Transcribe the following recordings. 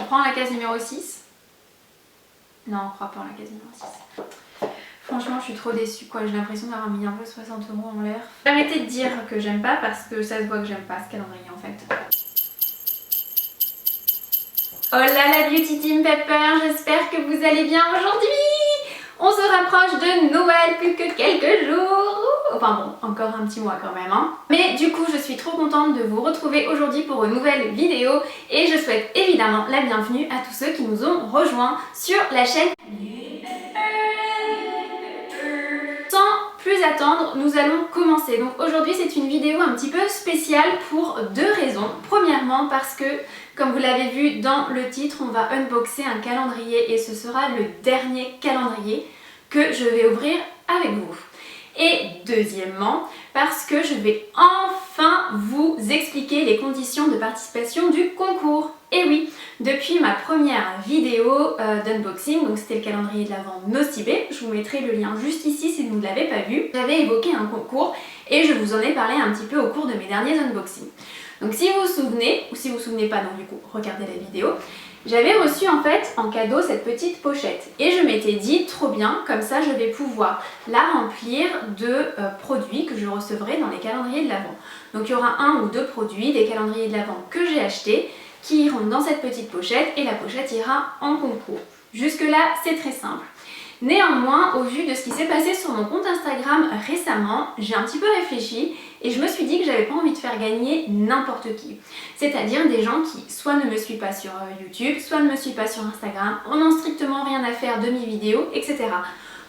croit en la case numéro 6? Non, on croit pas en la case numéro 6. Franchement, je suis trop déçue quoi, j'ai l'impression d'avoir mis un peu 60 € en l'air. Arrêtez de dire que j'aime pas parce que ça se voit que j'aime pas ce calendrier en fait. Oh là la Beauty Team Pepper, j'espère que vous allez bien aujourd'hui. On se rapproche de Noël, plus que quelques jours. Enfin bon, encore un petit mois quand même hein. Mais du coup, je suis trop contente de vous retrouver aujourd'hui pour une nouvelle vidéo et je souhaite évidemment la bienvenue à tous ceux qui nous ont rejoints sur la chaîne. Sans plus attendre, nous allons commencer. Donc aujourd'hui, c'est une vidéo un petit peu spéciale pour deux raisons. Premièrement, parce que, comme vous l'avez vu dans le titre, on va unboxer un calendrier et ce sera le dernier calendrier que je vais ouvrir avec vous. Et deuxièmement, parce que je vais enfin vous expliquer les conditions de participation du concours. Et oui, depuis ma première vidéo d'unboxing, donc c'était le calendrier de l'Avent Nocibé, je vous mettrai le lien juste ici si vous ne l'avez pas vu, j'avais évoqué un concours et je vous en ai parlé un petit peu au cours de mes derniers unboxings. Donc si vous vous souvenez, ou si vous vous souvenez pas, donc du coup regardez la vidéo, j'avais reçu en fait en cadeau cette petite pochette et je m'étais dit trop bien, comme ça je vais pouvoir la remplir de produits que je recevrai dans les calendriers de l'Avent. Donc il y aura un ou deux produits des calendriers de l'Avent que j'ai achetés qui iront dans cette petite pochette et la pochette ira en concours. Jusque là c'est très simple. Néanmoins, au vu de ce qui s'est passé sur mon compte Instagram récemment, j'ai un petit peu réfléchi et je me suis dit que j'avais pas envie de faire gagner n'importe qui. C'est-à-dire des gens qui soit ne me suivent pas sur YouTube, soit ne me suivent pas sur Instagram, on n'en strictement rien à faire de mes vidéos, etc.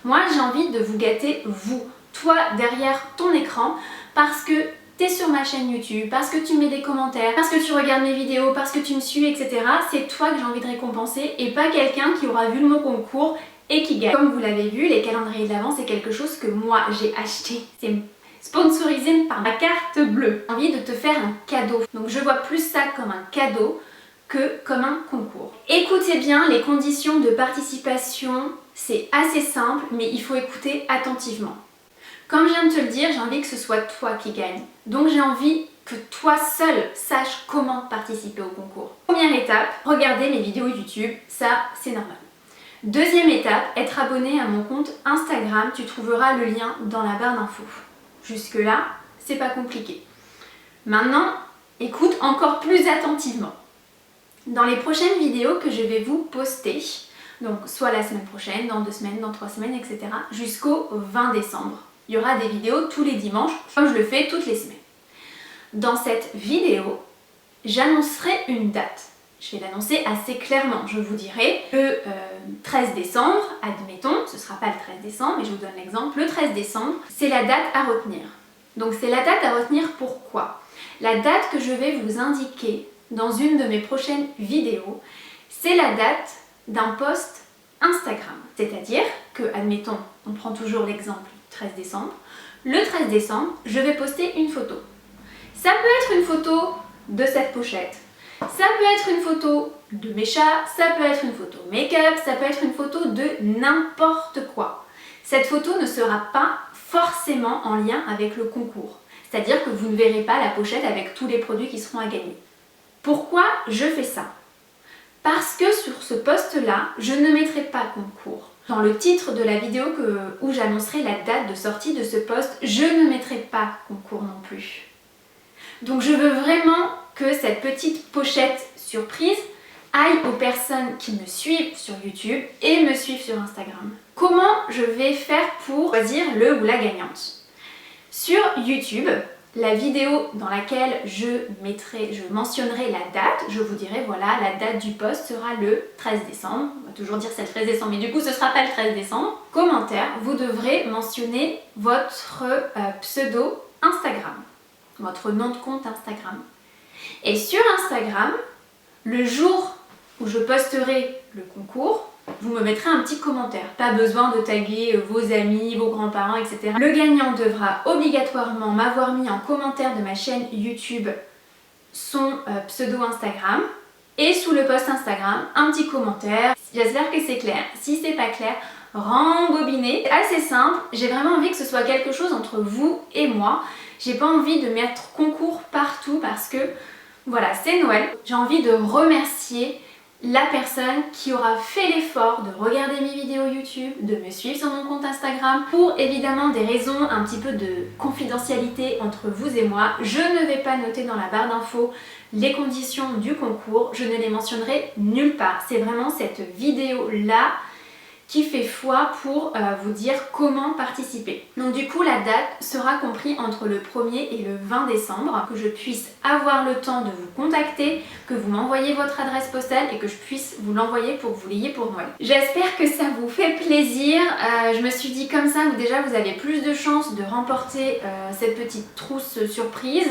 Moi j'ai envie de vous gâter vous, toi derrière ton écran, parce que t'es sur ma chaîne YouTube, parce que tu mets des commentaires, parce que tu regardes mes vidéos, parce que tu me suis, etc. C'est toi que j'ai envie de récompenser et pas quelqu'un qui aura vu mon concours et qui gagne. Comme vous l'avez vu, les calendriers de l'Avent, c'est quelque chose que moi j'ai acheté. C'est sponsorisé par ma carte bleue. J'ai envie de te faire un cadeau. Donc je vois plus ça comme un cadeau que comme un concours. Écoutez bien les conditions de participation, c'est assez simple, mais il faut écouter attentivement. Comme je viens de te le dire, j'ai envie que ce soit toi qui gagne. Donc j'ai envie que toi seul saches comment participer au concours. Première étape, regarder mes vidéos YouTube, ça c'est normal. Deuxième étape, être abonné à mon compte Instagram, tu trouveras le lien dans la barre d'infos. Jusque là, c'est pas compliqué. Maintenant, écoute encore plus attentivement. Dans les prochaines vidéos que je vais vous poster, donc soit la semaine prochaine, dans 2 semaines, dans 3 semaines, etc., jusqu'au 20 décembre, il y aura des vidéos tous les dimanches, comme je le fais toutes les semaines. Dans cette vidéo, j'annoncerai une date. Je vais l'annoncer assez clairement. Je vous dirai le 13 décembre, admettons, ce ne sera pas le 13 décembre, mais je vous donne l'exemple. Le 13 décembre, c'est la date à retenir. Donc c'est la date à retenir pourquoi? La date que je vais vous indiquer dans une de mes prochaines vidéos, c'est la date d'un post Instagram. C'est-à-dire que, admettons, on prend toujours l'exemple du 13 décembre. Le 13 décembre, je vais poster une photo. Ça peut être une photo de cette pochette. Ça peut être une photo de mes chats, ça peut être une photo make-up, ça peut être une photo de n'importe quoi. Cette photo ne sera pas forcément en lien avec le concours. C'est-à-dire que vous ne verrez pas la pochette avec tous les produits qui seront à gagner. Pourquoi je fais ça? Parce que sur ce post-là, je ne mettrai pas concours. Dans le titre de la vidéo où j'annoncerai la date de sortie de ce post, je ne mettrai pas concours non plus. Donc je veux vraiment que cette petite pochette surprise aille aux personnes qui me suivent sur YouTube et me suivent sur Instagram. Comment je vais faire pour choisir le ou la gagnante? Sur YouTube, la vidéo dans laquelle je mentionnerai la date, je vous dirai voilà, la date du post sera le 13 décembre. On va toujours dire c'est le 13 décembre, mais du coup ce ne sera pas le 13 décembre. Commentaire, vous devrez mentionner votre pseudo Instagram, votre nom de compte Instagram. Et sur Instagram, le jour où je posterai le concours, vous me mettrez un petit commentaire. Pas besoin de taguer vos amis, vos grands-parents, etc. Le gagnant devra obligatoirement m'avoir mis en commentaire de ma chaîne YouTube son pseudo Instagram et sous le post Instagram, un petit commentaire. J'espère que c'est clair. Si c'est pas clair, rembobinez. C'est assez simple, j'ai vraiment envie que ce soit quelque chose entre vous et moi. J'ai pas envie de mettre concours partout parce que voilà, c'est Noël. J'ai envie de remercier la personne qui aura fait l'effort de regarder mes vidéos YouTube, de me suivre sur mon compte Instagram pour évidemment des raisons un petit peu de confidentialité entre vous et moi. Je ne vais pas noter dans la barre d'infos les conditions du concours, je ne les mentionnerai nulle part. C'est vraiment cette vidéo-là qui fait foi pour vous dire comment participer. Donc du coup la date sera comprise entre le 1er et le 20 décembre, que je puisse avoir le temps de vous contacter, que vous m'envoyez votre adresse postale et que je puisse vous l'envoyer pour que vous l'ayez pour Noël. J'espère que ça vous fait plaisir, je me suis dit comme ça, déjà vous avez plus de chances de remporter cette petite trousse surprise.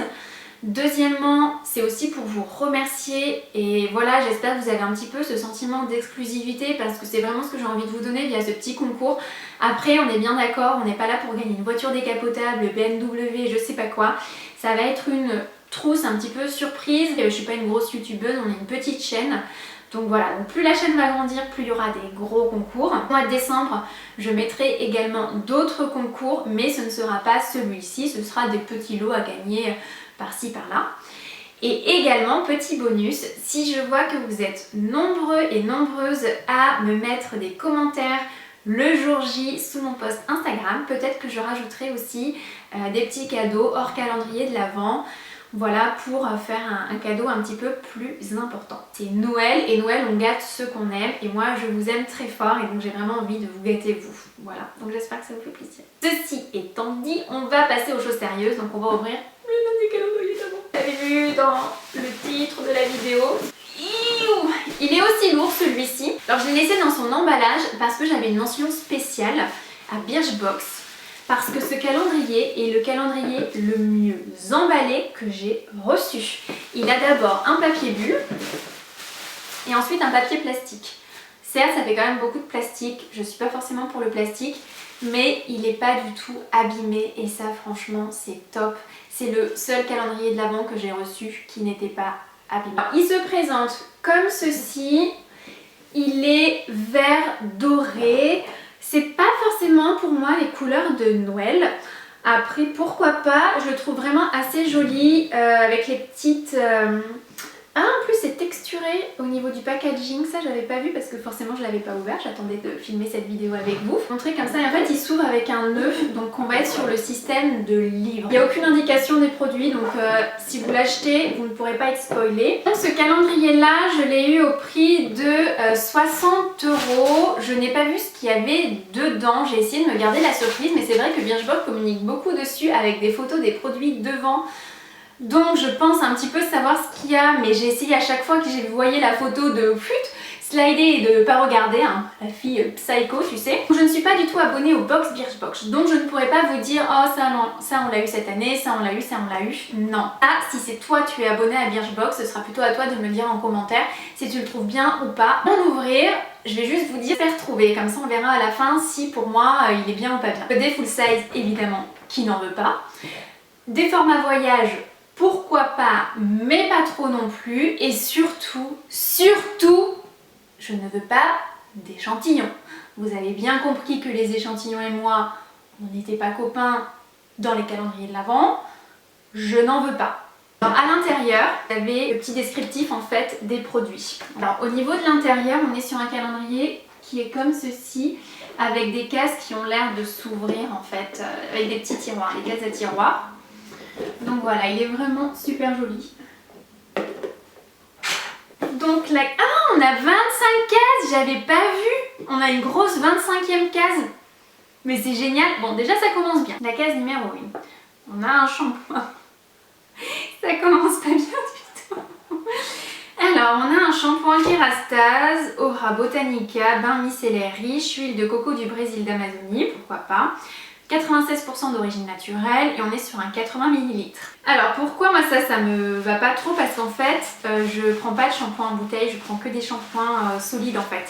Deuxièmement, c'est aussi pour vous remercier et voilà, j'espère que vous avez un petit peu ce sentiment d'exclusivité parce que c'est vraiment ce que j'ai envie de vous donner via ce petit concours. Après, on est bien d'accord, on n'est pas là pour gagner une voiture décapotable, BMW, je sais pas quoi. Ça va être une trousse un petit peu surprise. Je suis pas une grosse youtubeuse, on est une petite chaîne. Donc voilà, donc plus la chaîne va grandir, plus il y aura des gros concours. Au mois de décembre, je mettrai également d'autres concours, mais ce ne sera pas celui-ci, ce sera des petits lots à gagner par-ci par-là. Et également, petit bonus, si je vois que vous êtes nombreux et nombreuses à me mettre des commentaires le jour J sous mon post Instagram, peut-être que je rajouterai aussi des petits cadeaux hors calendrier de l'Avent. Voilà, pour faire un cadeau un petit peu plus important. C'est Noël et Noël on gâte ceux qu'on aime et moi je vous aime très fort et donc j'ai vraiment envie de vous gâter vous. Voilà, donc j'espère que ça vous fait plaisir. Ceci étant dit, on va passer aux choses sérieuses, donc on va ouvrir le dernier calendrier d'avant. Vous avez vu dans le titre de la vidéo. Il est aussi lourd celui-ci. Alors je l'ai laissé dans son emballage parce que j'avais une mention spéciale à Birchbox. Parce que ce calendrier est le calendrier le mieux emballé que j'ai reçu. Il a d'abord un papier bulle et ensuite un papier plastique. Certes, ça fait quand même beaucoup de plastique, je suis pas forcément pour le plastique, mais il n'est pas du tout abîmé et ça franchement c'est top. C'est le seul calendrier de l'Avent que j'ai reçu qui n'était pas abîmé. Alors, il se présente comme ceci, il est vert doré. C'est pas forcément pour moi les couleurs de Noël. Après pourquoi pas, je le trouve vraiment assez joli avec les petites... Ah en plus c'est texturé au niveau du packaging, ça j'avais pas vu parce que forcément je l'avais pas ouvert, j'attendais de filmer cette vidéo avec vous. Montrer comme ça et en fait il s'ouvre avec un nœud, donc on va être sur le système de livre. Il n'y a aucune indication des produits donc si vous l'achetez vous ne pourrez pas être spoilé. Donc ce calendrier là je l'ai eu au prix de 60 €, je n'ai pas vu ce qu'il y avait dedans, j'ai essayé de me garder la surprise mais c'est vrai que Birchbox communique beaucoup dessus avec des photos des produits devant. Donc je pense un petit peu savoir ce qu'il y a, mais j'ai essayé à chaque fois que j'ai voyé la photo de slider et de pas regarder, hein, la fille psycho tu sais. Je ne suis pas du tout abonnée au box Birchbox, donc je ne pourrais pas vous dire oh ça non, ça on l'a eu cette année, ça on l'a eu, ça on l'a eu. Non. Ah si c'est toi tu es abonné à Birchbox, ce sera plutôt à toi de me dire en commentaire si tu le trouves bien ou pas. En ouvrir, je vais juste vous dire faire trouver, comme ça on verra à la fin si pour moi il est bien ou pas bien. Des full size évidemment, qui n'en veut pas. Des formats voyage, pourquoi pas, mais pas trop non plus. Et surtout, je ne veux pas d'échantillons. Vous avez bien compris que les échantillons et moi, on n'était pas copains dans les calendriers de l'Avent. Je n'en veux pas. Alors, à l'intérieur, vous avez le petit descriptif en fait des produits. Alors au niveau de l'intérieur, on est sur un calendrier qui est comme ceci, avec des cases qui ont l'air de s'ouvrir en fait, avec des petits tiroirs, les cases à tiroirs. Donc voilà, il est vraiment super joli. Donc là, ah, on a 25 cases, j'avais pas vu. On a une grosse 25e case. Mais c'est génial. Bon, déjà ça commence bien. La case numéro 1. On a un shampoing. Ça commence pas bien du tout. Alors, on a un shampoing Kerastase, Aura Botanica, bain micellaire riche, huile de coco du Brésil d'Amazonie, pourquoi pas. 96% d'origine naturelle et on est sur un 80 ml. Alors pourquoi moi ça me va pas trop parce qu'en fait je prends pas de shampoing en bouteille, je prends que des shampoings solides en fait.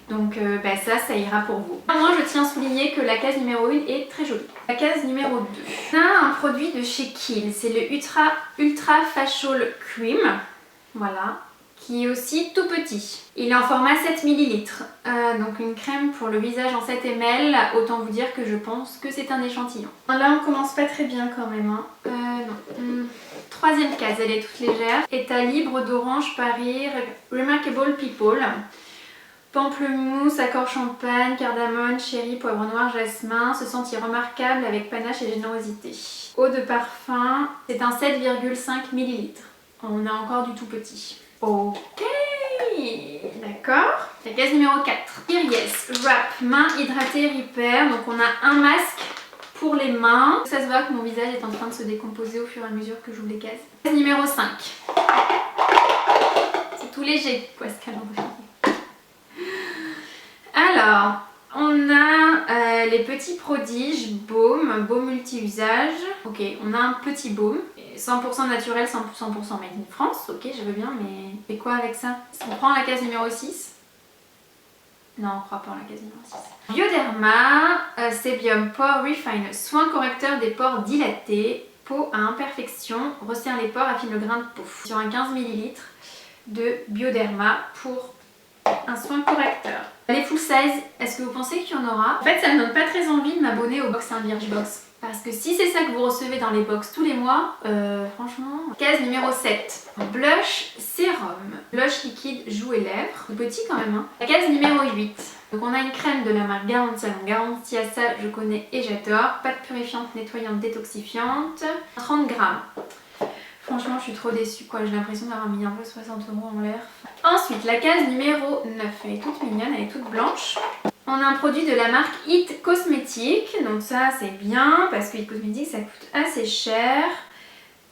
Donc ça ira pour vous. Moi je tiens à souligner que la case numéro 1 est très jolie. La case numéro 2. On a un produit de chez Kiehl's, c'est le Ultra Facial Cream. Voilà. Qui est aussi tout petit. Il est en format 7 ml, donc une crème pour le visage en 7 ml, autant vous dire que je pense que c'est un échantillon. Là on commence pas très bien quand même, hein. Non. Troisième case, elle est toute légère. État libre d'orange, Paris, Remarkable People. Pamplemousse, accord champagne, cardamome, chéri, poivre noir, jasmin. Se sentir remarquable avec panache et générosité. Eau de parfum, c'est un 7,5 ml. On a encore du tout petit. Ok, d'accord. La case numéro 4. Yes, wrap, main hydratée, repair. Donc on a un masque pour les mains. Ça se voit que mon visage est en train de se décomposer au fur et à mesure que j'ouvre les cases. Case numéro 5. C'est tout léger, quoi, ce calendrier. Alors, on a les petits prodiges, baume multi-usage. Ok, on a un petit baume, 100% naturel, 100% made in France. Ok, je veux bien, mais c'est quoi avec ça? On prend la case numéro 6. Non, on croit pas en la case numéro 6. Bioderma, Sebium Pore Refiner, soin correcteur des pores dilatés, peau à imperfection, resserre les pores, affine le grain de peau. Sur un 15 ml de Bioderma pour un soin correcteur. Les full size, est-ce que vous pensez qu'il y en aura? En fait, ça me donne pas très envie de m'abonner au box Birchbox. Parce que si c'est ça que vous recevez dans les box tous les mois, franchement... Case numéro 7. Blush sérum. Blush liquide joues et lèvres. Petit quand même, hein. La case numéro 8. Donc on a une crème de la marque Garantia. Donc Garantia, ça je connais et j'adore. Pâte purifiante, nettoyante, détoxifiante. 30 grammes. Franchement, je suis trop déçue, quoi. J'ai l'impression d'avoir mis un peu 60 € en l'air. Ensuite, la case numéro 9. Elle est toute mignonne, elle est toute blanche. On a un produit de la marque It Cosmetics. Donc ça, c'est bien parce que It Cosmetics, ça coûte assez cher.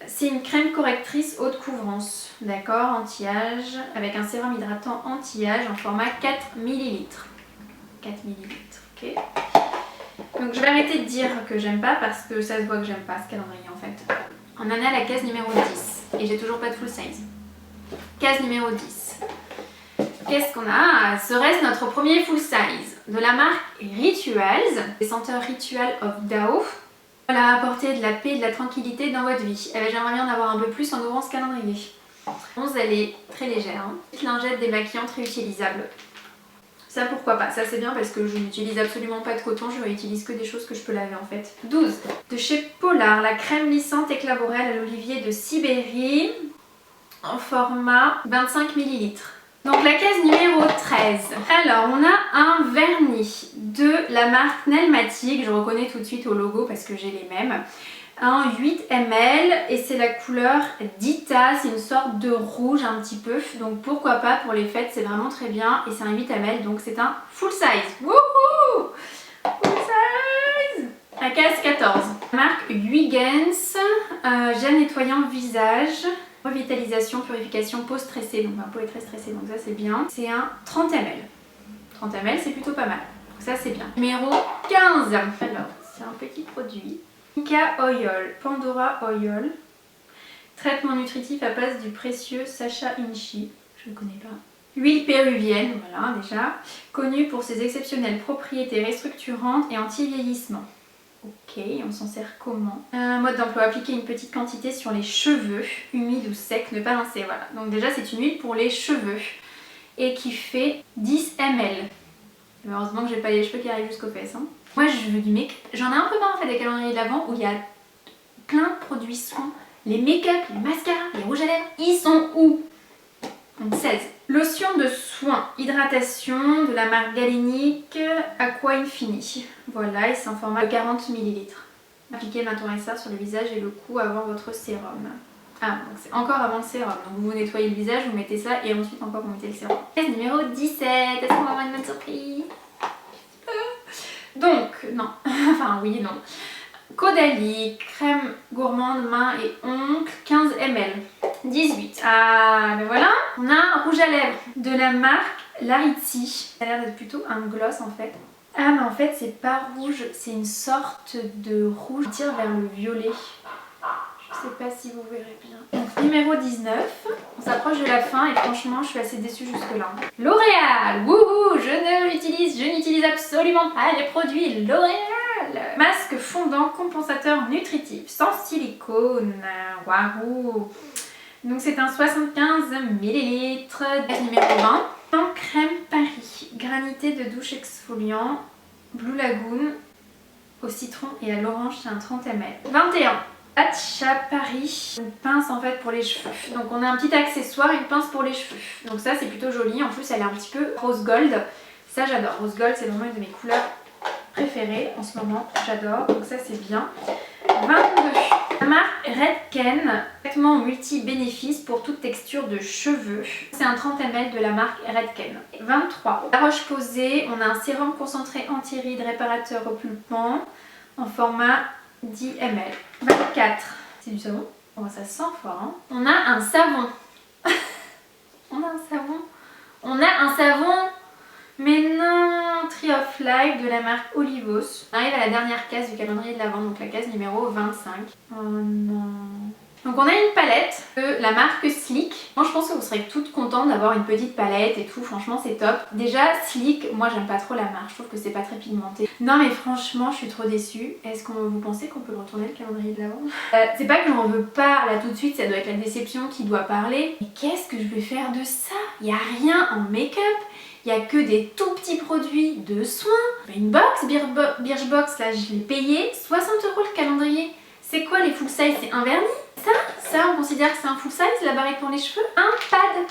C'est une crème correctrice haute couvrance. D'accord, anti-âge. Avec un sérum hydratant anti-âge en format 4 ml. 4 ml, ok. Donc je vais arrêter de dire que j'aime pas parce que ça se voit que j'aime pas ce calendrier en fait. On en a la case numéro 10 et j'ai toujours pas de full size. Case numéro 10. Qu'est-ce qu'on a? Serait-ce notre premier full size de la marque Rituals, les senteurs Ritual of Dao. Voilà, apporter de la paix et de la tranquillité dans votre vie. Eh ben, j'aimerais bien en avoir un peu plus en ouvrant ce calendrier. 11, elle est très légère. Hein. Petite lingette démaquillante réutilisable. Ça pourquoi pas, ça c'est bien parce que je n'utilise absolument pas de coton, je réutilise que des choses que je peux laver en fait. 12. De chez Polar, la crème lissante éclaborelle à l'olivier de Sibérie en format 25 ml. Donc la case numéro 13. Alors on a un vernis de la marque Nelmatic, je reconnais tout de suite au logo parce que j'ai les mêmes. Un 8 ml et c'est la couleur Dita, c'est une sorte de rouge un petit peu, donc pourquoi pas pour les fêtes, c'est vraiment très bien et c'est un 8 ml donc c'est un full size. Wouhou! Full size! La case 14. Marque Huygens, gel nettoyant visage, revitalisation, purification, peau stressée, donc ma peau est très stressée donc ça c'est bien. C'est un 30 ml. 30 ml c'est plutôt pas mal, donc ça c'est bien. Numéro 15. Alors c'est un petit produit. Nika Oil, Pandora Oil, traitement nutritif à base du précieux Sacha Inchi, je ne connais pas. Huile péruvienne, voilà déjà, connue pour ses exceptionnelles propriétés restructurantes et anti-vieillissement. Ok, on s'en sert comment? Mode d'emploi, appliquer une petite quantité sur les cheveux, humides ou secs, ne pas rincer, voilà. Donc déjà c'est une huile pour les cheveux et qui fait 10 ml. Heureusement que j'ai pas les cheveux qui arrivent jusqu'aux fesses. Hein. Moi je veux du make-up. J'en ai un peu marre en fait des calendriers de l'Avent où il y a plein de produits soins. Les make-up, les mascaras, les rouges à lèvres, ils sont où? Donc 16. Lotion de soin, hydratation de la marque Galénic Aqua Infini. Voilà, et c'est en format de 40 ml. Appliquez maintenant ça sur le visage et le cou avant votre sérum. Ah, donc c'est encore avant le sérum. Donc vous nettoyez le visage, vous mettez ça et ensuite encore vous mettez le sérum. Case numéro 17. Est-ce qu'on va avoir une bonne surprise? Donc, non. Enfin, oui, non. Caudalie, crème gourmande, main et ongles, 15 ml. 18. Ah, ben voilà. On a un rouge à lèvres de la marque Larizzi. Ça a l'air d'être plutôt un gloss en fait. Ah, mais en fait, c'est pas rouge, c'est une sorte de rouge qui tire vers le violet. Je sais pas si vous verrez bien. Donc, numéro 19. On s'approche de la fin et franchement, je suis assez déçue jusque-là. L'Oréal. Wouhou, je n'utilise absolument pas les produits L'Oréal. Masque fondant compensateur nutritif sans silicone. Waouh. Donc c'est un 75 ml. Numéro 20. En crème Paris. Granité de douche exfoliant. Blue Lagoon au citron et à l'orange, c'est un 30 ml. 21. Hatcha Paris, une pince en fait pour les cheveux. Donc on a un petit accessoire, une pince pour les cheveux. Donc ça c'est plutôt joli, en plus elle est un petit peu rose gold. Ça j'adore, rose gold c'est vraiment une de mes couleurs préférées en ce moment, j'adore. Donc ça c'est bien. 22. La marque Redken, traitement multi-bénéfices pour toute texture de cheveux. C'est un 30 ml de la marque Redken. 23. La Roche-Posay, on a un sérum concentré anti-rides réparateur repulpant en format 10 ml. 24. C'est du savon. Oh, ça sent fort. Hein. On a un savon. On a un savon. Mais non, Tree of Life de la marque Olivos. On arrive à la dernière case du calendrier de l'Avent, donc la case numéro 25. Oh non. Donc on a une palette de la marque Sleek. Moi je pense que vous serez toutes contentes d'avoir une petite palette et tout, franchement c'est top. Déjà Sleek, moi j'aime pas trop la marque, je trouve que c'est pas très pigmenté. Non mais franchement je suis trop déçue. Est-ce que vous pensez qu'on peut le retourner le calendrier de l'Avent? C'est pas que j'en veux pas là tout de suite, ça doit être la déception qui doit parler. Mais qu'est-ce que je vais faire de ça? Y a rien en make-up. Il n'y a que des tout petits produits de soins. Une box, Birchbox, là je l'ai payé 60 € le calendrier. C'est quoi les full size? C'est un vernis? Ça on considère que c'est un full size, la barrette pour les cheveux. Un pad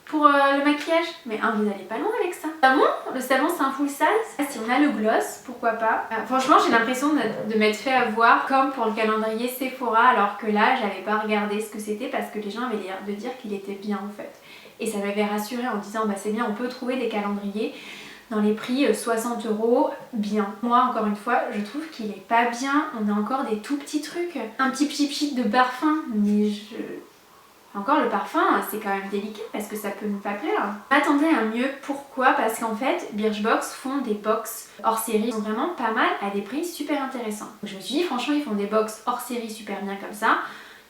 pour le maquillage. Mais vous n'allez pas loin avec ça. Ah bon? Le savon c'est un full size? Si on a le gloss, pourquoi pas. Franchement j'ai l'impression de m'être fait avoir comme pour le calendrier Sephora, alors que là j'avais pas regardé ce que c'était parce que les gens avaient l'air de dire qu'il était bien en fait. Et ça m'avait rassurée en disant bah c'est bien, on peut trouver des calendriers dans les prix 60 € bien. Moi encore une fois je trouve qu'il est pas bien, on a encore des tout petits trucs. Un petit pchit de parfum, mais encore le parfum c'est quand même délicat parce que ça peut ne pas plaire. Attendez à mieux, pourquoi? Parce qu'en fait Birchbox font des box hors série, ils sont vraiment pas mal à des prix super intéressants. Donc je me suis dit franchement ils font des box hors série super bien comme ça.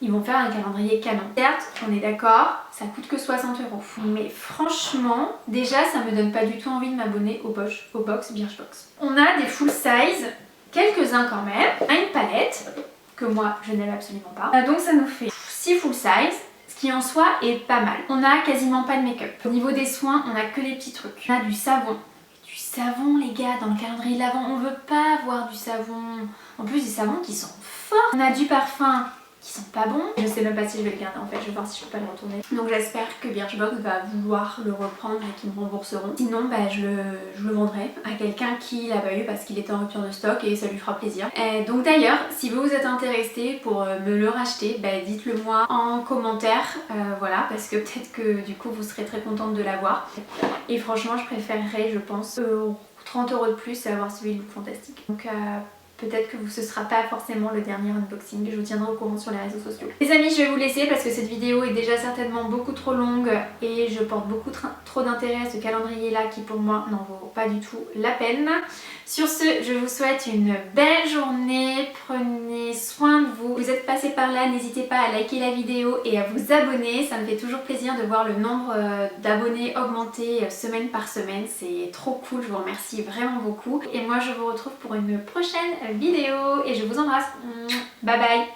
Ils vont faire un calendrier canon. Certes, on est d'accord, ça coûte que 60 €. Mais franchement, déjà ça me donne pas du tout envie de m'abonner au box Birchbox. On a des full size, quelques-uns quand même. On a une palette, que moi je n'aime absolument pas. Donc ça nous fait 6 full size, ce qui en soi est pas mal. On a quasiment pas de make-up. Au niveau des soins, on a que les petits trucs. On a du savon. Du savon les gars, dans le calendrier de l'Avent, on veut pas avoir du savon. En plus des savons qui sont forts. On a du parfum qui sont pas bons. Je sais même pas si je vais le garder en fait, je vais voir si je peux pas le retourner. Donc j'espère que Birchbox va vouloir le reprendre et qu'ils me rembourseront. Sinon bah, je le vendrai à quelqu'un qui l'a pas eu parce qu'il était en rupture de stock et ça lui fera plaisir. Et donc d'ailleurs, si vous êtes intéressé pour me le racheter, bah, dites-le moi en commentaire, voilà, parce que peut-être que du coup vous serez très contente de l'avoir. Et franchement je préférerais, je pense, 30 € de plus à avoir celui de Look Fantastique. Donc peut-être que ce sera pas forcément le dernier unboxing, je vous tiendrai au courant sur les réseaux sociaux. Les amis, je vais vous laisser parce que cette vidéo est déjà certainement beaucoup trop longue et je porte beaucoup trop d'intérêt à ce calendrier là qui pour moi n'en vaut pas du tout la peine. Sur ce, je vous souhaite une belle journée, prenez soin de vous. Vous êtes passé par là, n'hésitez pas à liker la vidéo et à vous abonner, ça me fait toujours plaisir de voir le nombre d'abonnés augmenter semaine par semaine, c'est trop cool, je vous remercie vraiment beaucoup. Et moi je vous retrouve pour une prochaine vidéo et je vous embrasse. Bye bye.